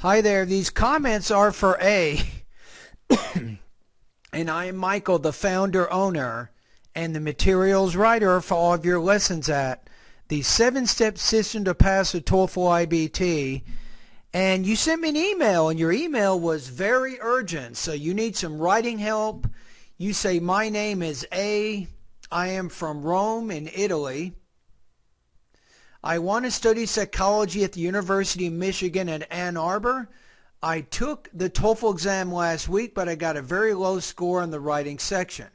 Hi there, these comments are for A, and I am Michael, the founder, owner, and the materials writer for all of your lessons at the 7-step system to pass the TOEFL IBT. And you sent me an email, and your email was very urgent, so you need some writing help. You say, my name is A, I am from Rome in Italy. I want to study psychology at the University of Michigan at Ann Arbor. I took the TOEFL exam last week, but I got a very low score in the writing section.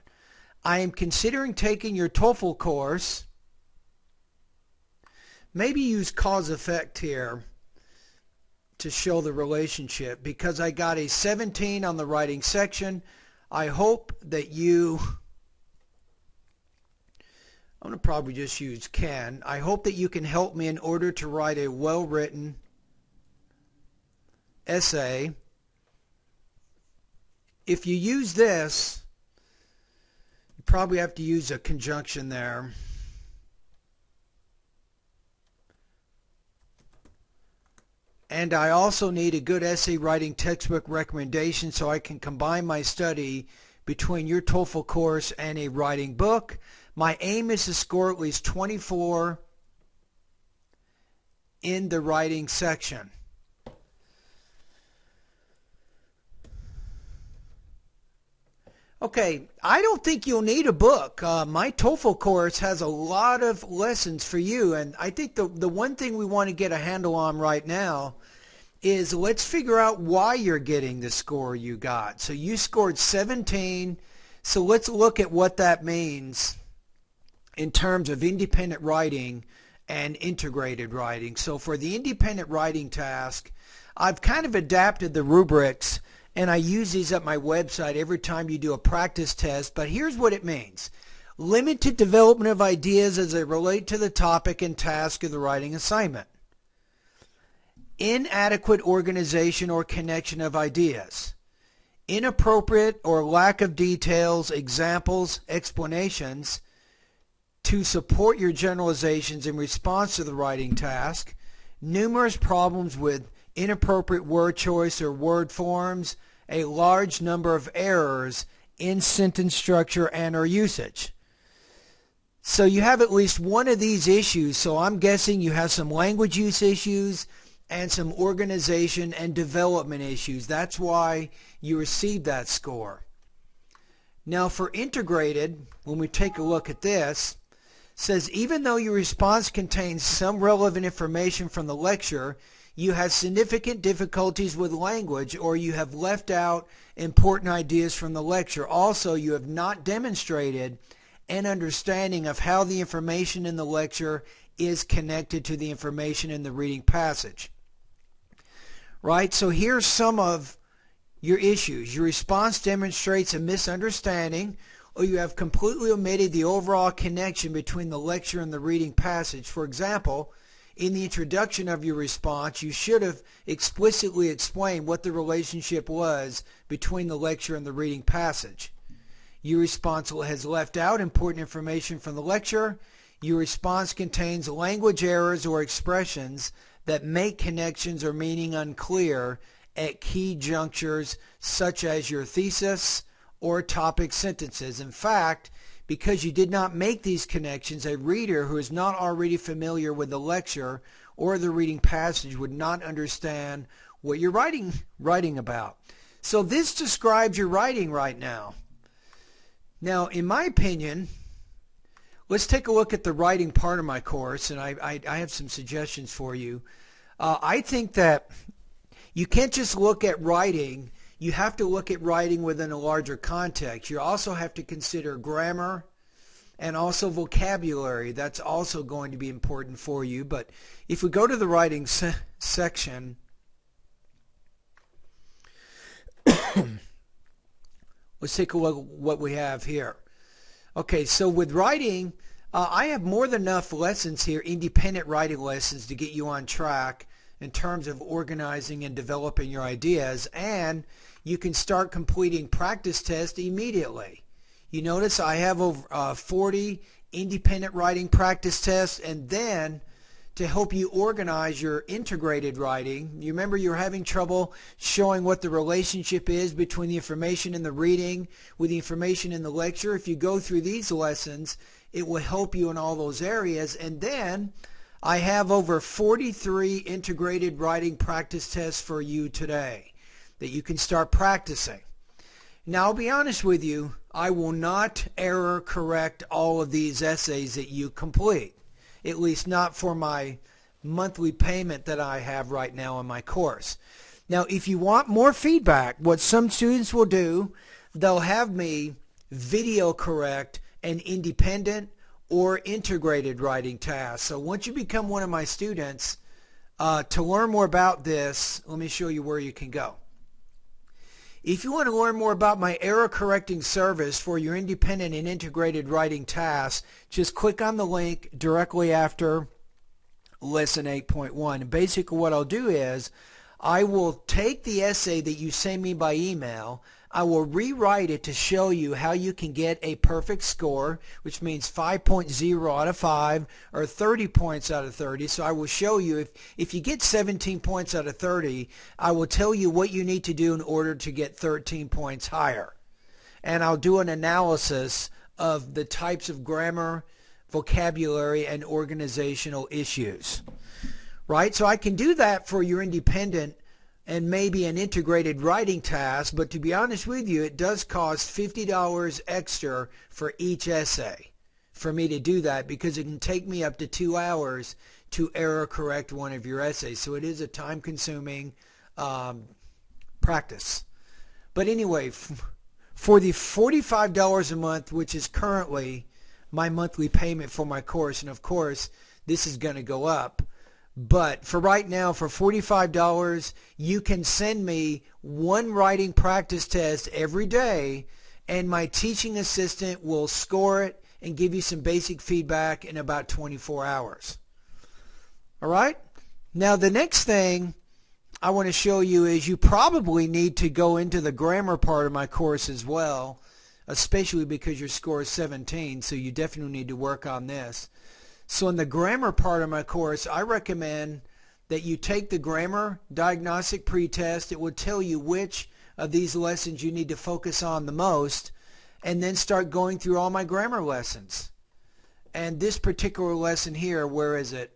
I am considering taking your TOEFL course. Maybe use cause-effect here to show the relationship. Because I got a 17 on the writing section, I hope that you... I'm going to probably just use can. I hope that you can help me in order to write a well-written essay. If you use this, you probably have to use a conjunction there. And I also need a good essay writing textbook recommendation so I can combine my study between your TOEFL course and a writing book. My aim is to score at least 24 in the writing section. Okay, I don't think you'll need a book. My TOEFL course has a lot of lessons for you, and I think the one thing we want to get a handle on right now is let's figure out why you're getting the score you got. So you scored 17, so let's look at what that means in terms of independent writing and integrated writing. So for the independent writing task, I've kind of adapted the rubrics, and I use these at my website every time you do a practice test, but here's what it means. Limited development of ideas as they relate to the topic and task of the writing assignment. Inadequate organization or connection of ideas. Inappropriate or lack of details, examples, explanations to support your generalizations in response to the writing task. Numerous problems with inappropriate word choice or word forms. A large number of errors in sentence structure and or usage. So you have at least one of these issues. So I'm guessing you have some language use issues and some organization and development issues. That's why you received that score. Now for integrated, when we take a look at this, says even though your response contains some relevant information from the lecture, you have significant difficulties with language or you have left out important ideas from the lecture. Also, you have not demonstrated an understanding of how the information in the lecture is connected to the information in the reading passage. Right? So here's some of your issues. Your response demonstrates a misunderstanding, or you have completely omitted the overall connection between the lecture and the reading passage. For example, in the introduction of your response, you should have explicitly explained what the relationship was between the lecture and the reading passage. Your response has left out important information from the lecture. Your response contains language errors or expressions that make connections or meaning unclear at key junctures, such as your thesis or topic sentences. In fact, because you did not make these connections, a reader who is not already familiar with the lecture or the reading passage would not understand what you're writing about. So this describes your writing right now. Now, in my opinion, let's take a look at the writing part of my course, and I have some suggestions for you. I think that you can't just look at writing. You have to look at writing within a larger context. You also have to consider grammar and also vocabulary. That's also going to be important for you. But if we go to the writing section, let's take a look at what we have here. Okay, so with writing, I have more than enough lessons here, independent writing lessons, to get you on track in terms of organizing and developing your ideas, and you can start completing practice tests immediately. You notice I have over 40 independent writing practice tests, and then to help you organize your integrated writing. You remember you're having trouble showing what the relationship is between the information in the reading with the information in the lecture. If you go through these lessons, it will help you in all those areas. And then I have over 43 integrated writing practice tests for you today that you can start practicing. Now, I'll be honest with you, I will not error correct all of these essays that you complete, at least not for my monthly payment that I have right now on my course. Now, if you want more feedback, what some students will do, they'll have me video correct an independent or integrated writing tasks. So once you become one of my students, to learn more about this, let me show you where you can go. If you want to learn more about my error correcting service for your independent and integrated writing tasks, just click on the link directly after lesson 8.1. And basically what I'll do is I will take the essay that you send me by email, I will rewrite it to show you how you can get a perfect score, which means 5.0 out of 5 or 30 points out of 30. So I will show you if you get 17 points out of 30, I will tell you what you need to do in order to get 13 points higher. And I'll do an analysis of the types of grammar, vocabulary, and organizational issues. Right? So I can do that for your independent and maybe an integrated writing task, but to be honest with you, it does cost $50 extra for each essay for me to do that, because it can take me up to 2 hours to error correct one of your essays. So it is a time-consuming practice. But anyway, for the $45 a month, which is currently my monthly payment for my course, and of course this is going to go up, but for right now, for $45, you can send me one writing practice test every day, and my teaching assistant will score it and give you some basic feedback in about 24 hours. All right? Now, the next thing I want to show you is you probably need to go into the grammar part of my course as well, especially because your score is 17, so you definitely need to work on this. So in the grammar part of my course, I recommend that you take the grammar diagnostic pretest. It will tell you which of these lessons you need to focus on the most, and then start going through all my grammar lessons. And this particular lesson here, where is it?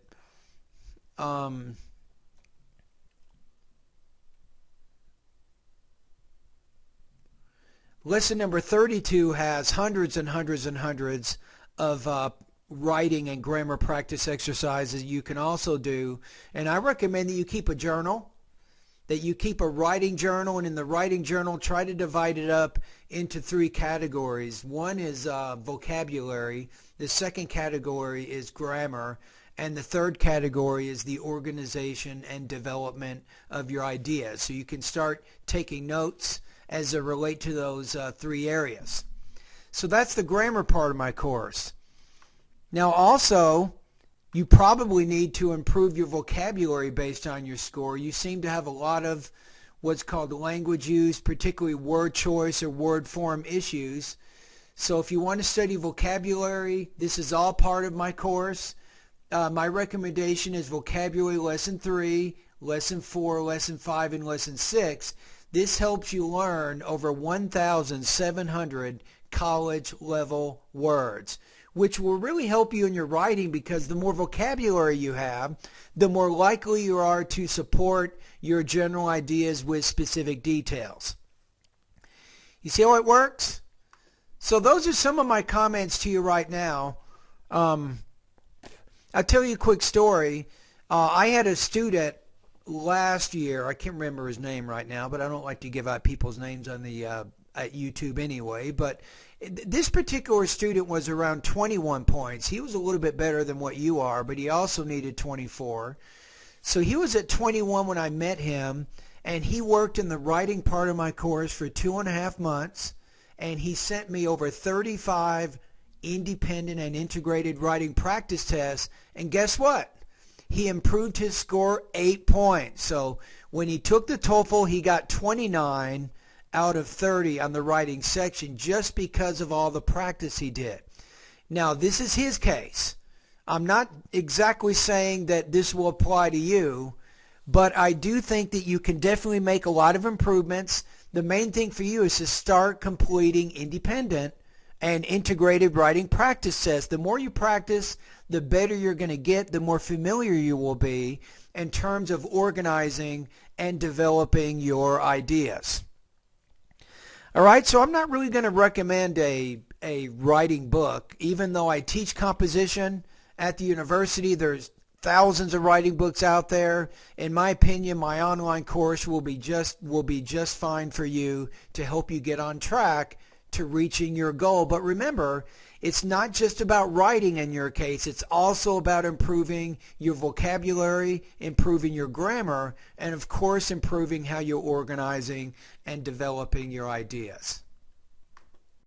Lesson number 32 has hundreds and hundreds and hundreds of writing and grammar practice exercises you can also do, and I recommend that you keep a journal, that you keep a writing journal, and in the writing journal try to divide it up into 3 categories. One is vocabulary, the second category is grammar, and the third category is the organization and development of your ideas. So you can start taking notes as they relate to those 3 areas. So that's the grammar part of my course. Now also, you probably need to improve your vocabulary based on your score. You seem to have a lot of what's called language use, particularly word choice or word form issues. So if you want to study vocabulary, this is all part of my course. My recommendation is vocabulary lesson 3, lesson 4, lesson 5, and lesson 6. This helps you learn over 1,700 college level words, which will really help you in your writing, because the more vocabulary you have, the more likely you are to support your general ideas with specific details. You see how it works? So those are some of my comments to you right now. I'll tell you a quick story. I had a student last year, I can't remember his name right now, but I don't like to give out people's names on the at YouTube anyway, but this particular student was around 21 points. He was a little bit better than what you are, but he also needed 24. So he was at 21 when I met him, and he worked in the writing part of my course for 2.5 months, and he sent me over 35 independent and integrated writing practice tests, and guess what? He improved his score 8 points. So when he took the TOEFL, he got 29 out of 30 on the writing section just because of all the practice he did. Now, this is his case. I'm not exactly saying that this will apply to you, but I do think that you can definitely make a lot of improvements. The main thing for you is to start completing independent and integrated writing practice tests. The more you practice, the better you're going to get, the more familiar you will be in terms of organizing and developing your ideas. All right, so I'm not really going to recommend a writing book. Even though I teach composition at the university, there's thousands of writing books out there. In my opinion, my online course will be just fine for you to help you get on track to reaching your goal. But remember, it's not just about writing in your case. It's also about improving your vocabulary, improving your grammar, and of course improving how you're organizing and developing your ideas.